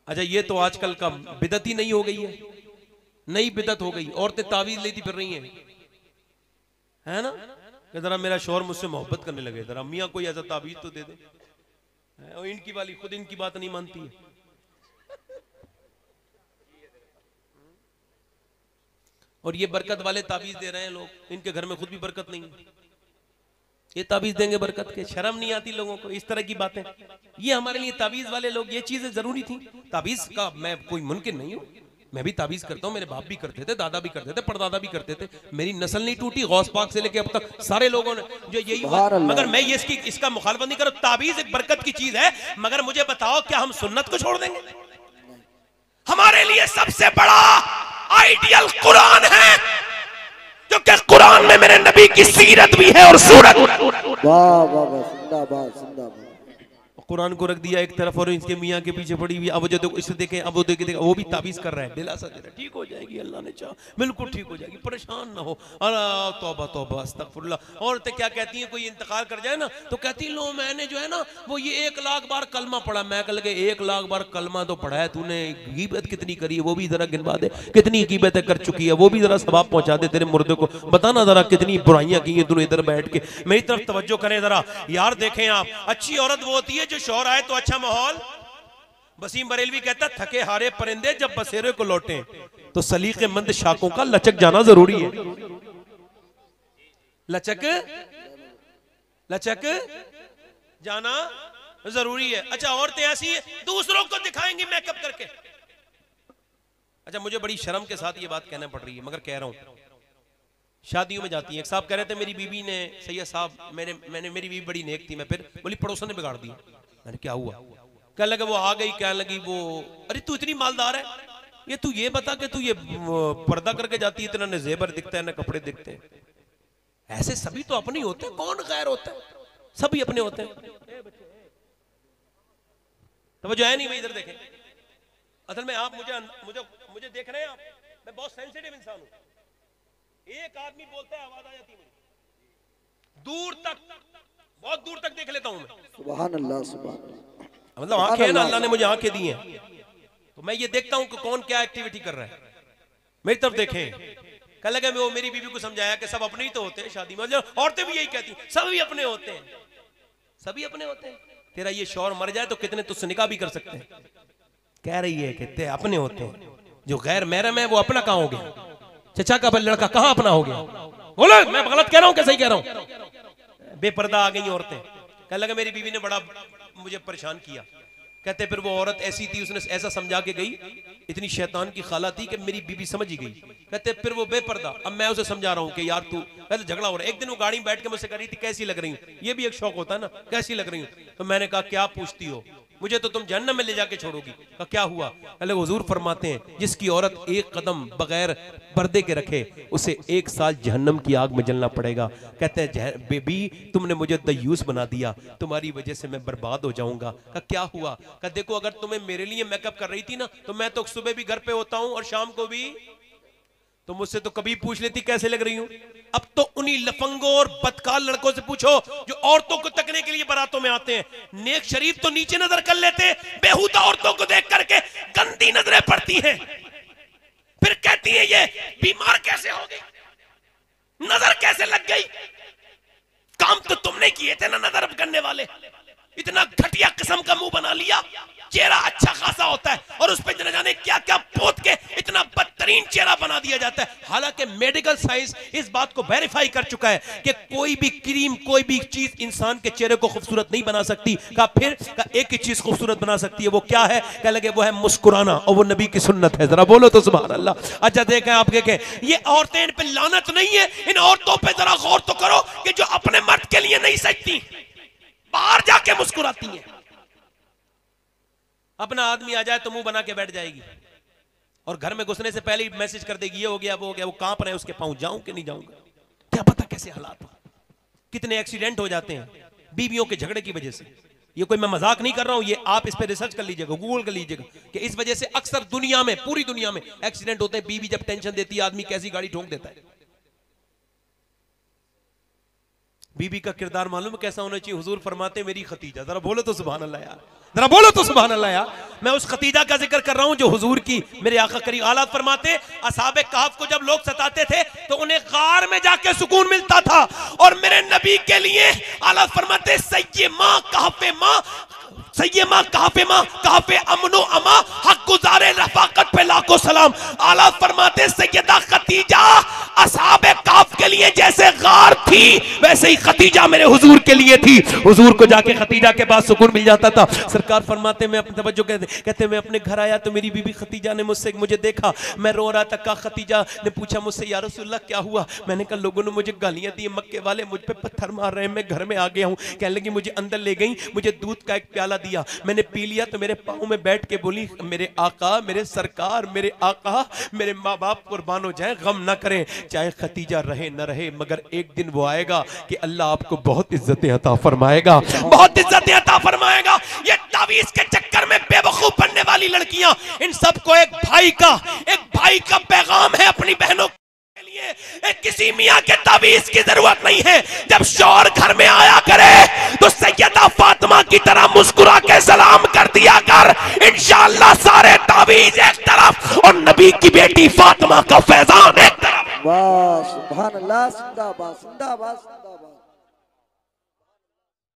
अच्छा ये तो आजकल का बिदत ही नहीं हो गई है, नई बिदत हो गई। औरतें तावीज लेती फिर रही हैं, है ना, कि जरा मेरा शौहर मुझसे मोहब्बत करने लगे, जरा मियाँ कोई ऐसा तावीज तो दे दे। और इनकी वाली खुद इनकी बात नहीं मानती है। और ये बरकत वाले तावीज दे रहे हैं लोग, इनके घर में खुद भी बरकत नहीं है, ये तावीज देंगे बरकत के। शर्म नहीं आती लोगों को इस तरह की बातें। ये हमारे लिए तावीज वाले लोग, ये चीजें जरूरी थी। तावीज का मैं कोई मुनकिर नहीं हूं, मैं भी तावीज करता हूं, मेरे बाप भी करते थे, दादा भी करते थे, परदादा भी करते थे, मेरी नस्ल नहीं टूटी। गौस पाक से लेके अब तक सारे लोगों ने जो यही हुआ। मगर मैं ये इसका मुखालफत नहीं करूं। तावीज एक बरकत की चीज है, मगर मुझे बताओ क्या हम सुन्नत को छोड़ देंगे? हमारे लिए सबसे बड़ा आइडियल कुरान है, क्योंकि कुरान में मेरे नबी की सीरत भी है और सूरत। वाह वाह वाह, जिंदाबाद जिंदाबाद। कुरान को रख दिया एक तरफ और इसके मियाँ के पीछे पड़ी हुई। अब जो देखो इसे देखें, अब वो देखे वो भी ताबीज कर रहा है, दिलासा दे रहा है, ठीक हो जाएगी, अल्लाह ने चाहा बिल्कुल ठीक हो जाएगी, परेशान ना हो। अल्लाह तौबा तौबा अस्तगफुरुल्लाह। औरतें क्या कहती हैं, कोई इंतकाल कर जाए ना तो कहती लो मैंने जो है ना वो ये 1 लाख बार कलमा पढ़ा। मैं कह लगे 1 लाख बार कलमा तो पढ़ा है तूने, गीबत कितनी करी है वो भी जरा गिनवा दे, कितनी गीबतें कर चुकी है वो भी जरा सवाब पहुंचा दे तेरे मुर्दे को, बताना जरा कितनी बुराइयां की हैं तूने इधर बैठ के। मेरी तरफ तवज्जो करें जरा यार, देखें आप, अच्छी औरत वो होती है जो शौहर आए तो अच्छा माहौल। वसीम बरेलवी कहता थके हारे परिंदे जब बसेरे को लौटे, तो सलीके मंद शाकों का लचक जाना जरूरी है। लचक जाना जरूरी है। अच्छा औरतें ऐसी हैं दूसरों को दिखाएंगी मेकअप करके। अच्छा मुझे बड़ी शर्म के साथ ये बात कहना पड़ रही है, मगर कह रहा हूं, शादियों में जाती हैं। एक साहब कह रहे थे मेरी बीवी ने, सैयद साहब मेरी बीवी बड़ी नेक थी, मैं फिर बोली पड़ोसन ने बिगाड़ दी। मैंने क्या हुआ? कह लगा वो आ गई, कहने लगी वो अरे तू इतनी मालदार है, ये तू ये बता कि तू ये पर्दा करके जाती है, इतना न जेबर दिखता है न कपड़े दिखते हैं। ऐसे सभी तो अपने ही होते हैं, कौन गैर होता है? सभी अपने होते हैं। तो जो है नहीं भाई, इधर देखें, असल में आप मुझे देख रहे हैं आप, मैं बहुत सेंसिटिव इंसान हूं। एक आदमी बोलता है आवाज आ जाती है, दूर तक, बहुत दूर तक देख लेता हूं मैं। सुभान अल्लाह सुभान अल्लाह। मतलब आंखें हैं ना, अल्लाह ने मुझे आंखें दी हैं, तो मैं ये देखता हूं कि कौन क्या एक्टिविटी कर रहा है। मेरी तरफ देखें। कल लगे मैं वो मेरी बीवी को समझाया कि सब अपने ही तो होते हैं शादी में, औरतें भी यही कहती हैं सभी अपने होते हैं, सभी अपने होते हैं। तेरा ये शौहर मर जाए तो कितने तुझसे निकाह भी कर सकते हैं। कह रही है कि ते अपने होते हैं, जो गैर महरम है वो अपना कहां हो गया? चचा का लड़का कहां अपना हो गया? बोलो मैं गलत कह रहा हूं कि सही कह रहा हूं? बेपर्दा आ गई औरतें। कह लगा मेरी बीवी ने बड़ा मुझे परेशान किया। कहते फिर वो औरत ऐसी थी, उसने ऐसा समझा के गई, इतनी शैतान की खाला थी कि मेरी बीवी समझ ही गई। कहते फिर वो बेपर्दा, अब मैं उसे समझा रहा हूं कि यार तू, पहले झगड़ा हो रहा है। एक दिन वो गाड़ी में बैठ के मुझसे कह रही थी कैसी लग रही हूं, ये भी एक शौक होता है ना, कैसी लग रही हूं। तो मैंने कहा क्या पूछती हो, मुझे तो तुम जहन्नम में ले जाके छोड़ोगी। कहा क्या हुआ? अल्लाह हुजूर फरमाते हैं जिसकी औरत एक कदम बगैर पर्दे के रखे उसे 1 साल जहन्नम की आग में जलना पड़ेगा। कहते हैं बेबी तुमने मुझे दयूस बना दिया, तुम्हारी वजह से मैं बर्बाद हो जाऊंगा। कहा क्या हुआ? कहा देखो अगर तुम्हें मेरे लिए मेकअप कर रही थी ना, तो मैं तो सुबह भी घर पे होता हूं और शाम को भी, तो मुझसे तो कभी पूछ लेती कैसे लग रही हूं। अब तो उन्हीं लफंगों और बदकार लड़कों से पूछो जो औरतों को तकने के लिए बारातों में आते हैं। नेक शरीफ तो नीचे नजर कर लेते हैं, बेहुदा औरतों को देख करके गंदी नजरें पड़ती हैं, फिर कहती है ये बीमार कैसे हो गई, नजर कैसे लग गई। काम तो तुमने किए थे ना नजर करने वाले, इतना घटिया किस्म का मुंह बना लिया। चेहरा अच्छा खासा होता है और उस पर न जाने क्या क्या पोत के इतना बदतरीन चेहरा बना दिया जाता है। हालांकि मेडिकल साइंस इस बात को वेरीफाई कर चुका है कि कोई भी क्रीम, कोई भी चीज इंसान के चेहरे को खूबसूरत नहीं बना सकती। का फिर का एक ही चीज खूबसूरत बना सकती है, वो क्या है? कह लगे वो है मुस्कुराना, और वो नबी की सुन्नत है। जरा बोलो तो सुभान अल्लाह। अच्छा देखें आप देखें, ये औरतें, इन पे लानत नहीं है, इन औरतों पे जरा गौर तो करो कि जो अपने मर्द के लिए नहीं सजती, बाहर जाके मुस्कुराती हैं। अपना आदमी आ जाए तो मुंह बना के बैठ जाएगी और घर में घुसने से पहले ही मैसेज कर देगी ये हो गया वो हो गया, वो कांप रहे हैं उसके पांव, जाऊं कि नहीं जाऊंगा। क्या पता कैसे हालात हो, कितने एक्सीडेंट हो जाते हैं बीवियों के झगड़े की वजह से। ये कोई मैं मजाक नहीं कर रहा हूं, ये आप इस पे रिसर्च कर लीजिएगा, गूगल कर लीजिएगा कि इस वजह से अक्सर दुनिया में, पूरी दुनिया में एक्सीडेंट होते हैं। बीवी जब टेंशन देती है आदमी कैसी गाड़ी ठोक देता है। बीबी का किरदार मालूम है कैसा होना चाहिए? हुजूर फरमाते मेरी खतीजा, जरा बोलो तो सुभान अल्लाह यार, जरा बोलो तो सुभान अल्लाह यार। मैं उस खतीजा का जिक्र कर रहा हूं जो हुजूर की मेरे आका करीम आलात फरमाते असहाबे कहफ को जब लोग सताते थे तो उन्हें गार में जाके सुकून मिलता था, और मेरे नबी के लिए आलात फरमाते सय्यमा कहफे मां, सय्यमा कहफे मां, कहफे अमनो अमा, हक गुजारे रफाकत पे लाखों सलाम। आला फरमाते सैयदा खतीजा असहाबे कहफ के लिए जैसे गार थी वैसे ही खतीजा मेरे हुजूर के लिए थी। हुजूर को जाके खतीजा के पास सुकून मिल जाता था। सरकार फरमाते मैं अपनी तवज्जो कहते मैं अपने घर आया तो मेरी बीबी खतीजा ने मुझे देखा, मैं रो रहा था। कहा खतीजा ने पूछा मुझसे या रसूलल्लाह क्या हुआ? मैंने कहा लोगों ने मुझे गालियां दी, मक्के वाले मुझ पे पत्थर मार रहे हैं, मैं घर में आ गया हूँ। कहने लगी मुझे अंदर ले गई, मुझे दूध का एक प्याला दिया, मैंने पी लिया तो मेरे पाँव में बैठ के बोली मेरे आका, मेरे सरकार, मेरे आका, मेरे माँ बाप कुर्बान हो जाए, गम ना करें, चाहे खतीजा रहे न रहे, मगर एक दिन वो आएगा कि अल्लाह आपको बहुत इज्जतें अता फरमाएगा, बहुत इज्जतें अता फरमाएगा। ये तावीज़ के चक्कर में बेवकूफ बनने वाली लड़कियां, इन सबको एक भाई का पैगाम है अपनी बहनों के लिए। किसी मियां के तावीज़ की जरूरत नहीं है। जब शौहर घर में आया करे तो सैयदा फातिमा की तरह मुस्कुरा के सलाम कर दिया कर, इंशाअल्लाह सारे तावीज़ एक तरफ और नबी की बेटी फातिमा का फैजान एक तरफ। वाह सुभान अल्लाह, जिंदाबाद जिंदाबाद जिंदाबाद।